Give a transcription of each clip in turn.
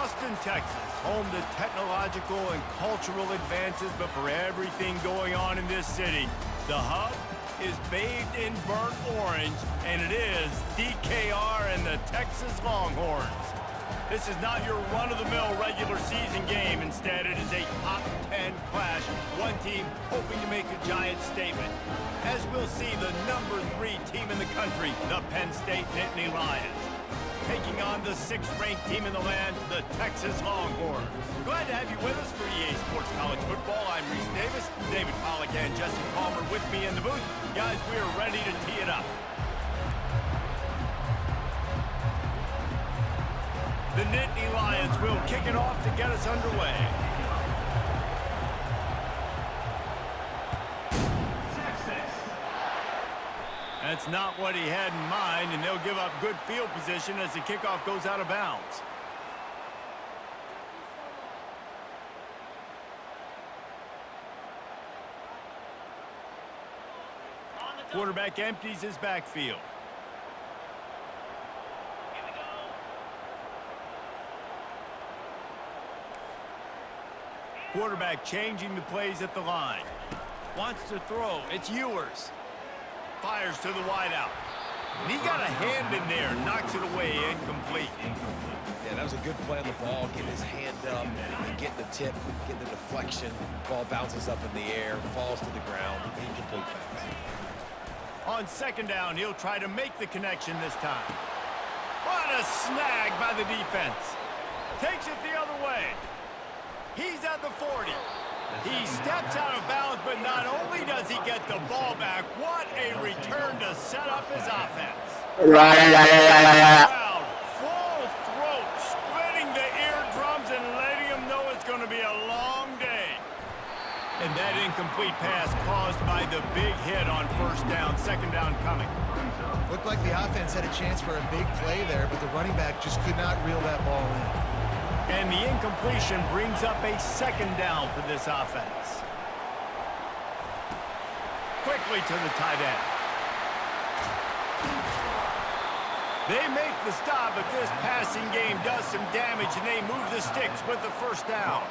Austin, Texas, home to technological and cultural advances, but for everything going on in this city, the hub is bathed in burnt orange, and it is DKR and the Texas Longhorns. This is not your run-of-the-mill regular season game. Instead, it is a top 10 clash. One team hoping to make a giant statement. As we'll see, the number 3 team in the country, the Penn State Nittany Lions, taking on the 6th-ranked team in the land, the Texas Longhorns. Glad to have you with us for EA Sports College Football. I'm Reese Davis, David Pollack and Jesse Palmer with me in the booth. Guys, we are ready to tee it up. The Nittany Lions will kick it off to get us underway. That's not what he had in mind, and they'll give up good field position as the kickoff goes out of bounds. Quarterback empties his backfield. Quarterback changing the plays at the line. Wants to throw. It's Ewers. Fires to the wideout. And he got a hand in there. Knocks it away. Incomplete. Yeah, that was a good play on the ball. Getting his hand up, and getting the tip, getting the deflection. Ball bounces up in the air, falls to the ground. Incomplete pass. On 2nd down, he'll try to make the connection this time. What a snag by the defense. Takes it the other way. He's at the 40. He steps out of bounds, but not only does he get the ball back, what a return to set up his offense. Crowd, full throat, splitting the eardrums and letting him know it's going to be a long day. And that incomplete pass caused by the big hit on 1st down, 2nd down coming. Looked like the offense had a chance for a big play there, but the running back just could not reel that ball in. And the incompletion brings up a 2nd down for this offense. Quickly to the tight end. They make the stop, but this passing game does some damage, and they move the sticks with the 1st down.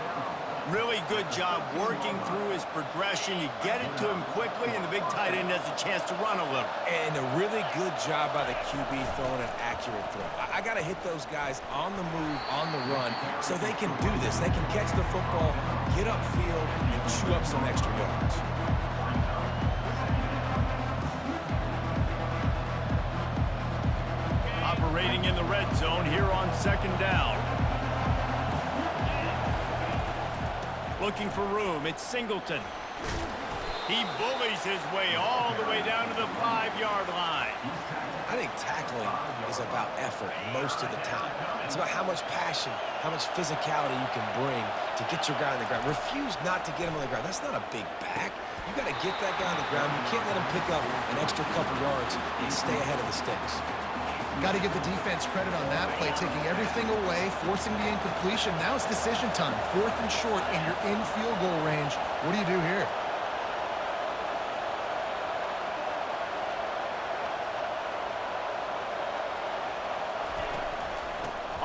Really good job working through his progression. You get it to him quickly, and the big tight end has a chance to run a little. And a really good job by the QB throwing an accurate throw. I got to hit those guys on the move, on the run, so they can do this. They can catch the football, get upfield, and chew up some extra yards. Operating in the red zone here on 2nd down. Looking for room, it's Singleton. He bullies his way all the way down to the 5-yard line. I think tackling is about effort most of the time. It's about how much passion, how much physicality you can bring to get your guy on the ground. Refuse not to get him on the ground. That's not a big back. You got to get that guy on the ground. You can't let him pick up an extra couple yards and stay ahead of the sticks. Got to give the defense credit on that play, taking everything away, forcing the incompletion. Now it's decision time. 4th and short, and you're in field goal range. What do you do here?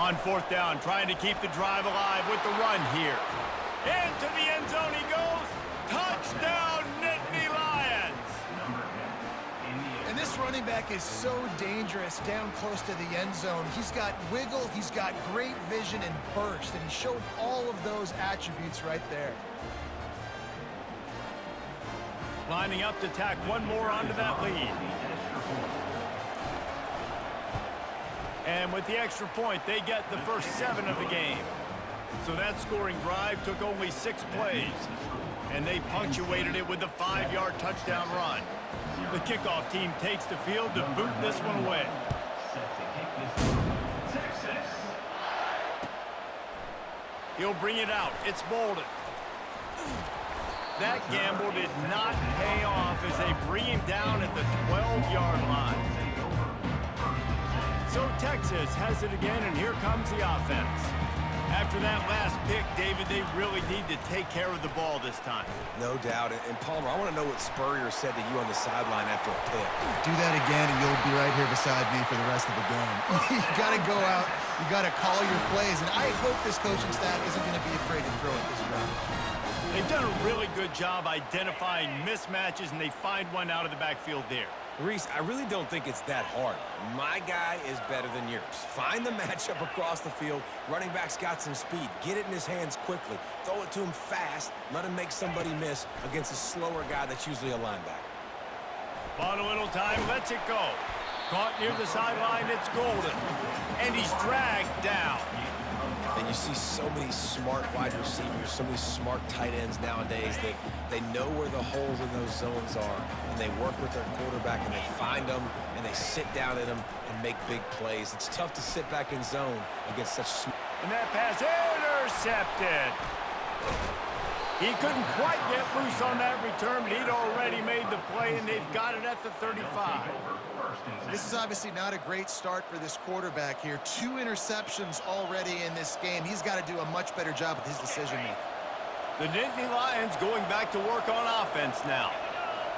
On 4th down, trying to keep the drive alive with the run here. Into the end zone he goes. Touchdown, Nittany Lions! And this running back is so dangerous down close to the end zone. He's got wiggle, he's got great vision and burst, and he showed all of those attributes right there. Lining up to tack one more onto that lead. And with the extra point, they get the first 7 of the game. So that scoring drive took only 6 plays. And they punctuated it with a 5-yard touchdown run. The kickoff team takes the field to boot this one away. He'll bring it out. It's Bolden. That gamble did not pay off as they bring him down at the 12-yard line. So Texas has it again, and here comes the offense. After that last pick, David, they really need to take care of the ball this time. No doubt. And Palmer, I want to know what Spurrier said to you on the sideline after a pick. Do that again, and you'll be right here beside me for the rest of the game. You got to go out. You got to call your plays. And I hope this coaching staff isn't going to be afraid to throw it this round. They've done a really good job identifying mismatches, and they find one out of the backfield there. Reese, I really don't think it's that hard. My guy is better than yours. Find the matchup across the field. Running back's got some speed. Get it in his hands quickly. Throw it to him fast. Let him make somebody miss against a slower guy that's usually a linebacker. Bought a little time, lets it go. Caught near the sideline, it's Golden. And he's dragged down. And you see so many smart wide receivers, so many smart tight ends nowadays that they know where the holes in those zones are, and they work with their quarterback, and they find them, and they sit down in them and make big plays. It's tough to sit back in zone against such smart. And that pass intercepted. He couldn't quite get loose on that return, but he'd already made the play, and they've got it at the 35. This is obviously not a great start for this quarterback here. 2 interceptions already in this game. He's got to do a much better job with his decision-making. The Nittany Lions going back to work on offense now.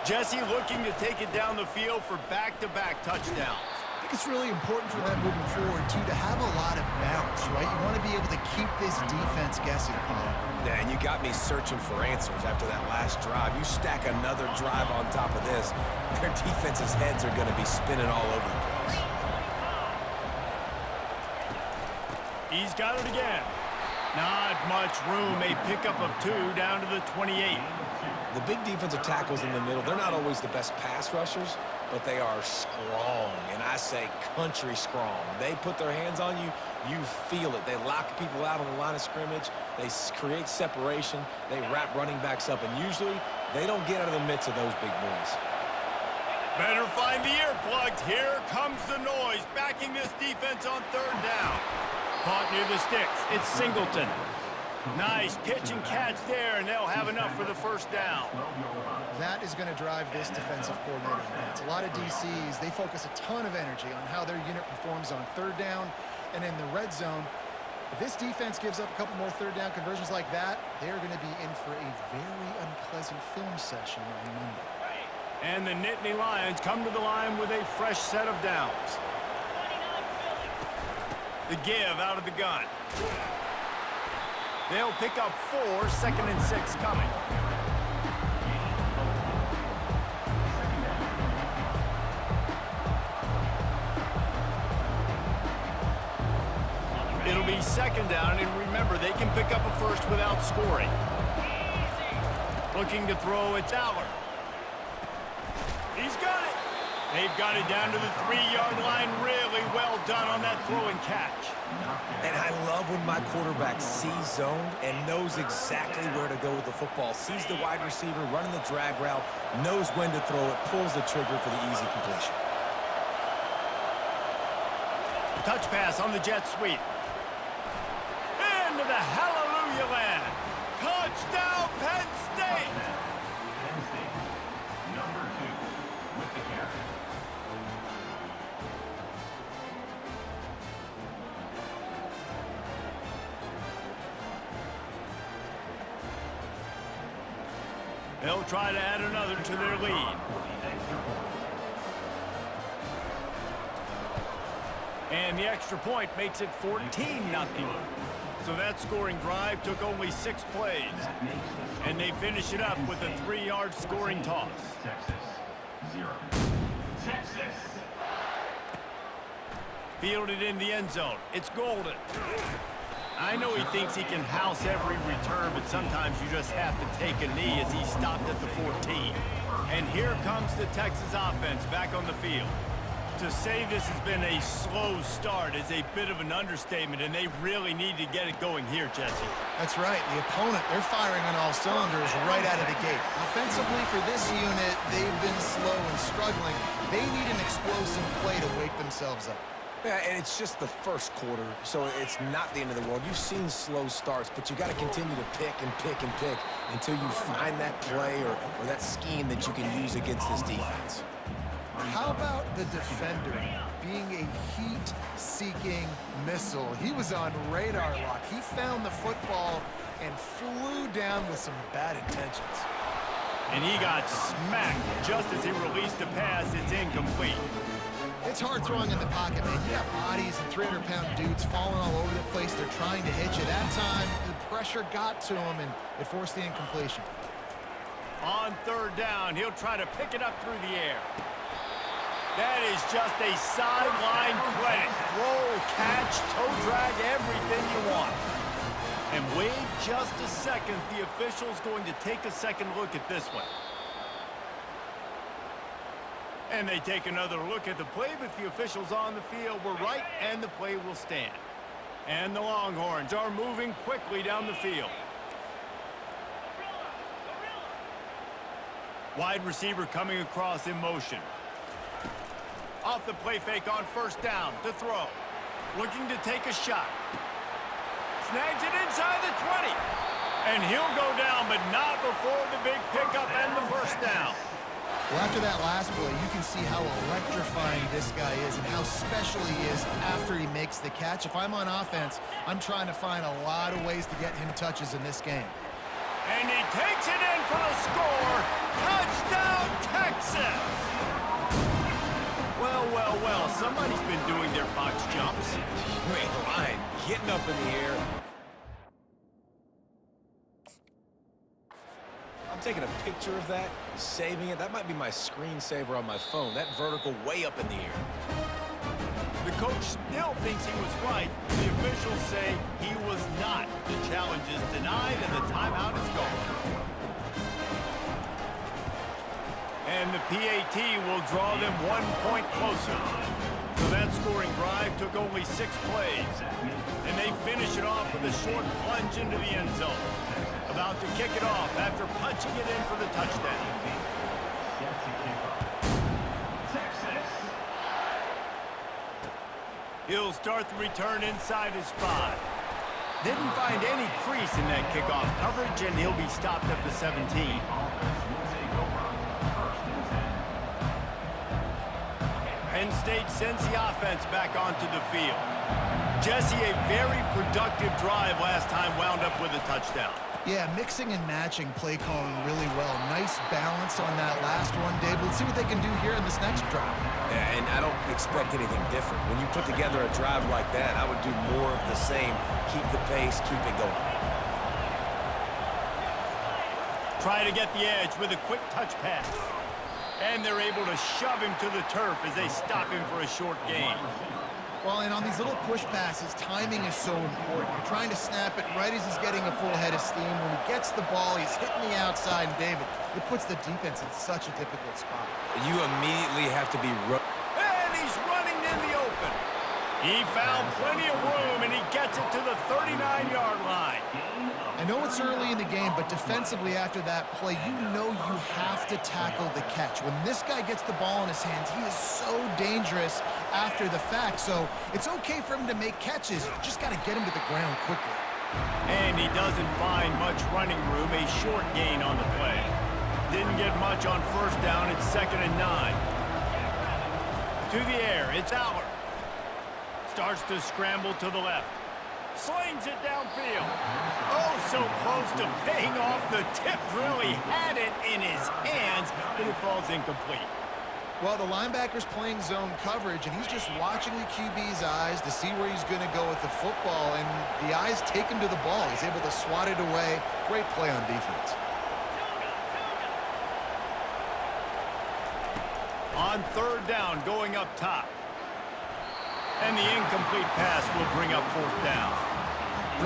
Jesse looking to take it down the field for back-to-back touchdowns. I think it's really important for them moving forward, too, to have a lot of bounce, right? You want to be able to keep this defense guessing, Paul. Yeah, and you got me searching for answers after that last drive. You stack another drive on top of this, their defense's heads are going to be spinning all over the place. He's got it again. Not much room. A pickup of 2 down to the 28. The big defensive tackles in the middle, they're not always the best pass rushers, but they are strong, and I say country strong. They put their hands on you, you feel it. They lock people out on the line of scrimmage. They create separation. They wrap running backs up, and usually they don't get out of the midst of those big boys. Better find the earplugs. Here comes the noise, backing this defense on 3rd down. Caught near the sticks. It's Singleton. Nice pitch and catch there, and they'll have enough for the 1st down. That is going to drive this defensive coordinator nuts. A lot of DCs, they focus a ton of energy on how their unit performs on 3rd down and in the red zone. If this defense gives up a couple more 3rd down conversions like that, they're going to be in for a very unpleasant film session on Monday. And the Nittany Lions come to the line with a fresh set of downs. The give out of the gun. They'll pick up 4, 2nd and 6 coming. It'll be 2nd down, and remember, they can pick up a 1st without scoring. Looking to throw, it's Aller. He's got it. They've got it down to the 3-yard line. Really well done on that throw and catch. And I love when my quarterback sees zone and knows exactly where to go with the football. Sees the wide receiver running the drag route, knows when to throw it, pulls the trigger for the easy completion. Touch pass on the jet sweep. Into the hallelujah land. Touchdown, Penn State. Number 2 with the carry. They'll try to add another to their lead. And the extra point makes it 14-0. So that scoring drive took only 6 plays. And they finish it up with a 3-yard scoring toss. Texas 0. Texas. Fielded in the end zone. It's Golden. I know he thinks he can house every return, but sometimes you just have to take a knee as he stopped at the 14. And here comes the Texas offense back on the field. To say this has been a slow start is a bit of an understatement, and they really need to get it going here, Jesse. That's right. The opponent, they're firing on all cylinders right out of the gate. Offensively, for this unit, they've been slow and struggling. They need an explosive play to wake themselves up. Yeah, and it's just the first quarter, so it's not the end of the world. You've seen slow starts, but you got to continue to pick and pick and pick until you find that play or that scheme that you can use against this defense. How about the defender being a heat-seeking missile? He was on radar lock. He found the football and flew down with some bad intentions. And he got smacked just as he released the pass. It's incomplete. It's hard throwing in the pocket, man. You got bodies and 300-pound dudes falling all over the place. They're trying to hit you. That time, the pressure got to him, and it forced the incompletion. On third down, he'll try to pick it up through the air. That is just a sideline credit. Throw, catch, toe drag, everything you want. And wait just a second. The official's going to take a second look at this one. And they take another look at the play, but the officials on the field were right, and the play will stand. And the Longhorns are moving quickly down the field. Wide receiver coming across in motion. Off the play fake on first down to throw. Looking to take a shot. Snags it inside the 20. And he'll go down, but not before the big pickup and the first down. Well, after that last play, you can see how electrifying this guy is and how special he is after he makes the catch. If I'm on offense, I'm trying to find a lot of ways to get him touches in this game. And he takes it in for the score. Touchdown, Texas! Well, well, well, somebody's been doing their box jumps. Great line, getting up in the air. I'm taking a picture of that, saving it. That might be my screensaver on my phone. That vertical way up in the air. The coach still thinks he was right. The officials say he was not. The challenge is denied and the timeout is gone. And the PAT will draw them 1 point closer. So that scoring drive took only 6 plays. And they finish it off with a short plunge into the end zone. About to kick it off after punching it in for the touchdown. He'll start the return inside his 5. Didn't find any crease in that kickoff coverage, and he'll be stopped at the 17. Penn State sends the offense back onto the field. Jesse, a very productive drive last time, wound up with a touchdown. Yeah, mixing and matching play calling really well. Nice balance on that last one, Dave. Let's see what they can do here in this next drive. Yeah, and I don't expect anything different. When you put together a drive like that, I would do more of the same. Keep the pace, keep it going. Try to get the edge with a quick touch pass. And they're able to shove him to the turf as they stop him for a short gain. Well, and on these little push passes, timing is so important. You're trying to snap it right as he's getting a full head of steam. When he gets the ball, he's hitting the outside, and David, it puts the defense in such a difficult spot. You immediately have to be... And he's running in the open. He found plenty of room, and he gets it to the 39-yard line. I know it's early in the game, but defensively after that play, you know you have to tackle the catch. When this guy gets the ball in his hands, he is so dangerous after the fact. So it's okay for him to make catches. You just got to get him to the ground quickly. And he doesn't find much running room, a short gain on the play. Didn't get much on first down, it's 2nd and 9. To the air, it's Aller. Starts to scramble to the left. Slings it downfield. Oh, so close to paying off. The tip really had it in his hands, but it falls incomplete. Well, the linebacker's playing zone coverage, and he's just watching the QB's eyes to see where he's going to go with the football, and the eyes take him to the ball. He's able to swat it away. Great play on defense. On third down, going up top. And the incomplete pass will bring up 4th down.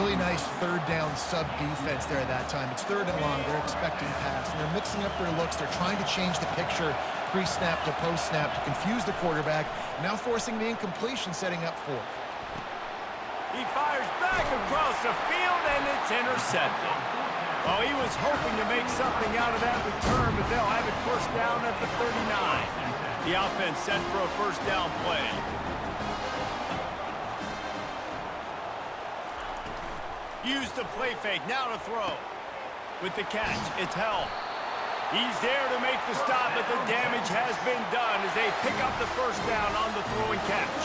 Really nice third down sub-defense there at that time. It's 3rd and long. They're expecting pass, and they're mixing up their looks. They're trying to change the picture pre-snap to post-snap to confuse the quarterback, now forcing the incompletion, setting up 4th. He fires back across the field, and it's intercepted. Well, he was hoping to make something out of that return, but they'll have it first down at the 39. The offense set for a first down play. Use the play fake, now to throw. With the catch, it's held. He's there to make the stop, but the damage has been done as they pick up the first down on the throw and catch.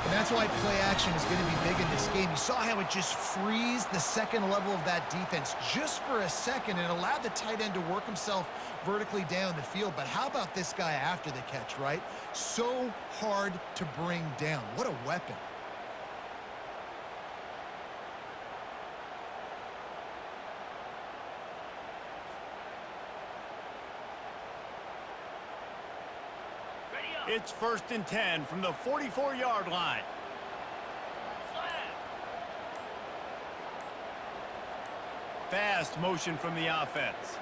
And that's why play action is going to be big in this game. You saw how it just frees the second level of that defense just for a second. It allowed the tight end to work himself vertically down the field. But how about this guy after the catch, right? So hard to bring down. What a weapon. It's 1st and 10 from the 44-yard line. Fast motion from the offense.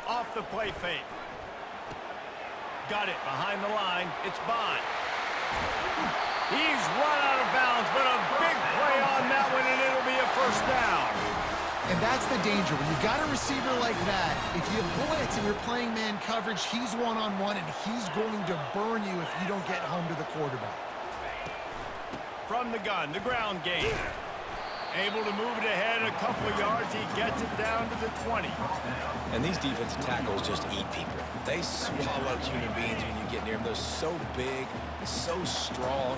Off the play fake. Got it behind the line. It's Bond. He's run out of bounds, but a big play on that one, and it'll be a first down. And that's the danger. When you've got a receiver like that, if you blitz and you're playing man coverage, he's one-on-one, and he's going to burn you if you don't get home to the quarterback. From the gun, the ground game. Able to move it ahead a couple of yards. He gets it down to the 20. And these defensive tackles just eat people. They swallow human beings when you get near them. They're so big, so strong.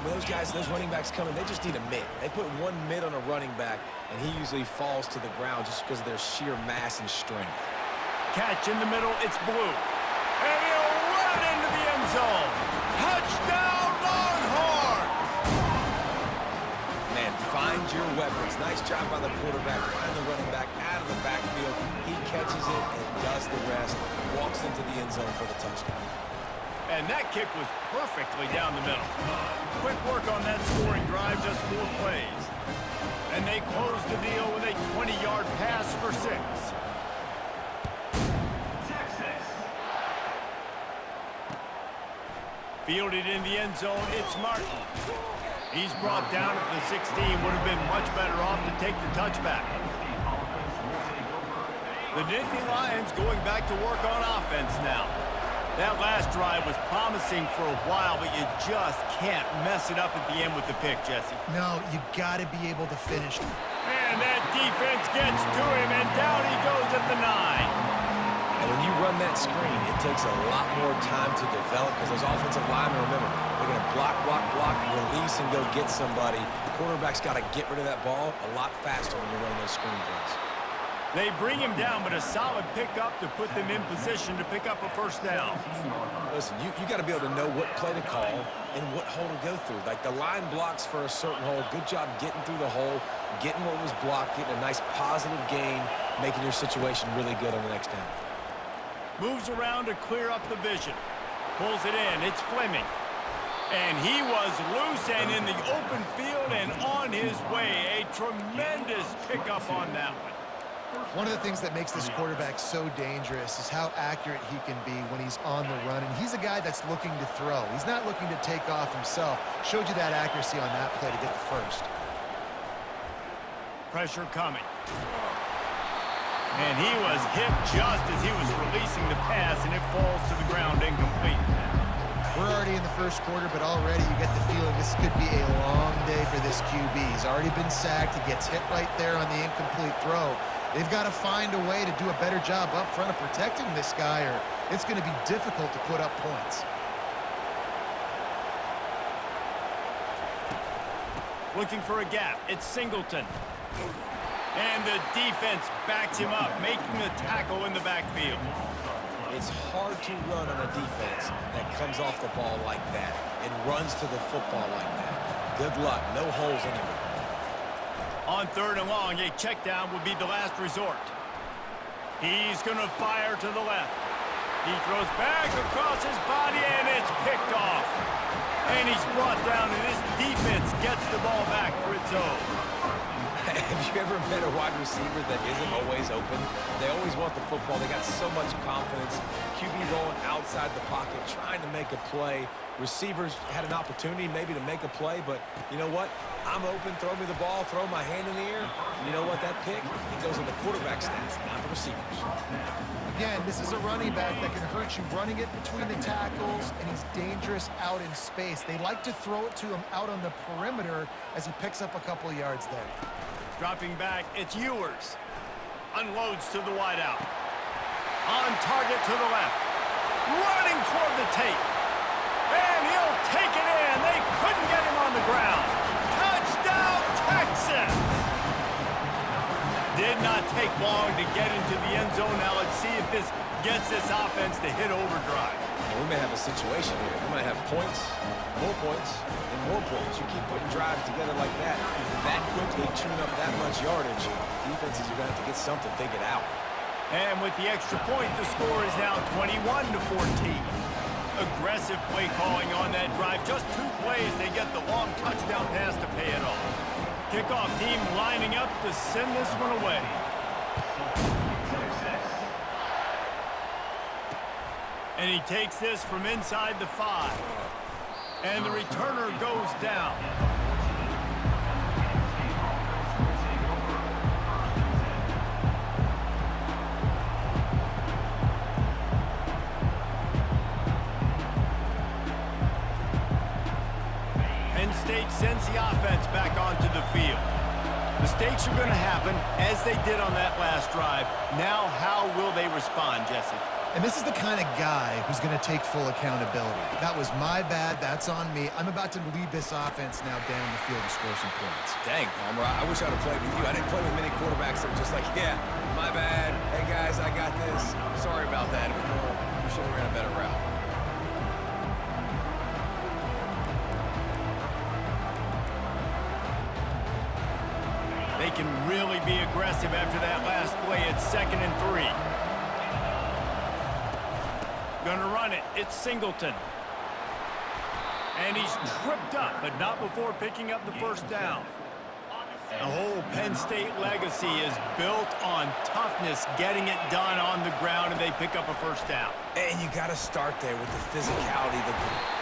When those guys, those running backs come in, they just need a mitt. They put one mitt on a running back, and he usually falls to the ground just because of their sheer mass and strength. Catch in the middle. It's Blue. And he'll run into the end zone. Touchdown, Longhorns! Man, find your weapons. Nice job by the quarterback. Find the running back out of the backfield. He catches it and does the rest. Walks into the end zone for the touchdown. And that kick was perfectly down the middle. Quick work on that scoring drive, just 4 plays. And they close the deal with a 20-yard pass for 6. Texas. Fielded in the end zone, it's Martin. He's brought down at the 16. Would have been much better off to take the touchback. The Nittany Lions going back to work on offense now. That last drive was promising for a while, but you just can't mess it up at the end with the pick, Jesse. No, you got to be able to finish. And that defense gets to him, and down he goes at the 9. And when you run that screen, it takes a lot more time to develop because those offensive linemen, remember, they're going to block, release, and go get somebody. The quarterback's got to get rid of that ball a lot faster when you're running those screen plays. They bring him down, but a solid pickup to put them in position to pick up a first down. Listen, you got to be able to know what play to call and what hole to go through. Like the line blocks for a certain hole. Good job getting through the hole, getting what was blocked, getting a nice positive gain, making your situation really good on the next down. Moves around to clear up the vision. Pulls it in. It's Fleming. And he was loose and in the open field and on his way. A tremendous pickup on that one. One of the things that makes this quarterback so dangerous is how accurate he can be when he's on the run. And he's a guy that's looking to throw. He's not looking to take off himself. Showed you that accuracy on that play to get the first. Pressure coming. And he was hit just as he was releasing the pass, and it falls to the ground incomplete. We're already in the first quarter, but already you get the feeling this could be a long day for this QB. He's already been sacked. He gets hit right there on the incomplete throw. They've got to find a way to do a better job up front of protecting this guy, or it's going to be difficult to put up points. Looking for a gap. It's Singleton. And the defense backs him up, making the tackle in the backfield. It's hard to run on a defense that comes off the ball like that and runs to the football like that. Good luck. No holes anywhere. On 3rd and long, a check down would be the last resort. He's going to fire to the left. He throws back across his body, and it's picked off. And he's brought down, and his defense gets the ball back for its own. Have you ever met a wide receiver that isn't always open? They always want the football. They got so much confidence. QB rolling outside the pocket, trying to make a play. Receivers had an opportunity maybe to make a play, but you know what? I'm open, throw me the ball, throw my hand in the air. You know what? That pick, it goes in the quarterback stats, not the receivers. Again, this is a running back that can hurt you running it between the tackles, and he's dangerous out in space. They like to throw it to him out on the perimeter as he picks up a couple yards there. Dropping back, it's Ewers. Unloads to the wideout. On target to the left. Running toward the tape. And he'll take it in. They couldn't get him on the ground. Touchdown, Texas! Did not take long to get into the end zone. Now let's see if this gets this offense to hit overdrive. And we may have a situation here. We might have points, and more points. You keep putting drives together like that quickly, chewing up that much yardage, defenses are going to have to get something figured out. And with the extra point, the score is now 21-14. Aggressive play calling on that drive. Just 2 plays, they get the long touchdown pass to pay it off. Kickoff team lining up to send this one away. And he takes this from inside the 5. And the returner goes down. Penn State sends the offense back onto the field. Mistakes are going to happen, as they did on that last drive. Now, how will they respond, Jesse? And this is the kind of guy who's going to take full accountability. That was my bad. That's on me. I'm about to lead this offense now down the field and score some points. Dang, Palmer, I wish I'd have played with you. I didn't play with many quarterbacks that were just like, yeah, my bad. Hey, guys, I got this. Sorry about that. We should have ran a better route. They can really be aggressive after that last play. It's 2nd and 3. Gonna run it. It's Singleton. And he's tripped up, but not before picking up the first down. The whole Penn State legacy is built on toughness, getting it done on the ground, and they pick up a first down. And you got to start there with the physicality.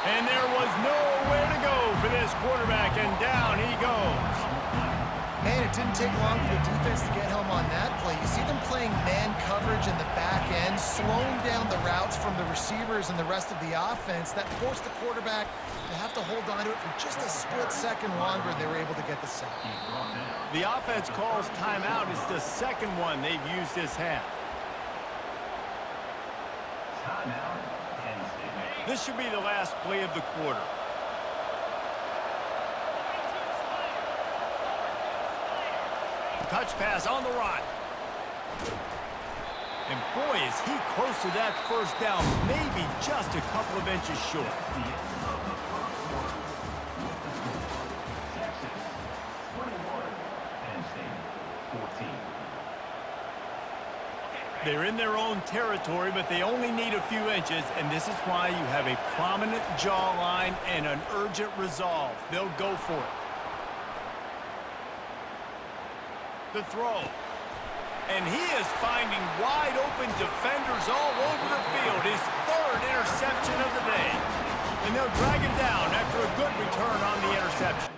And there was nowhere to go for this quarterback, and down he goes. Man, it didn't take long for the defense to get home on that play. You see them playing man coverage in the back end, slowing down the routes from the receivers and the rest of the offense. That forced the quarterback to have to hold on to it for just a split second longer, and they were able to get the sack. The offense calls timeout. It's the second one they've used this half. This should be the last play of the quarter. Touch pass on the run. And boy, is he close to that first down, maybe just a couple of inches short. They're in their own territory, but they only need a few inches, and this is why you have a prominent jawline and an urgent resolve. They'll go for it. The throw. And he is finding wide open defenders all over the field. His 3rd interception of the day. And they'll drag him down after a good return on the interception.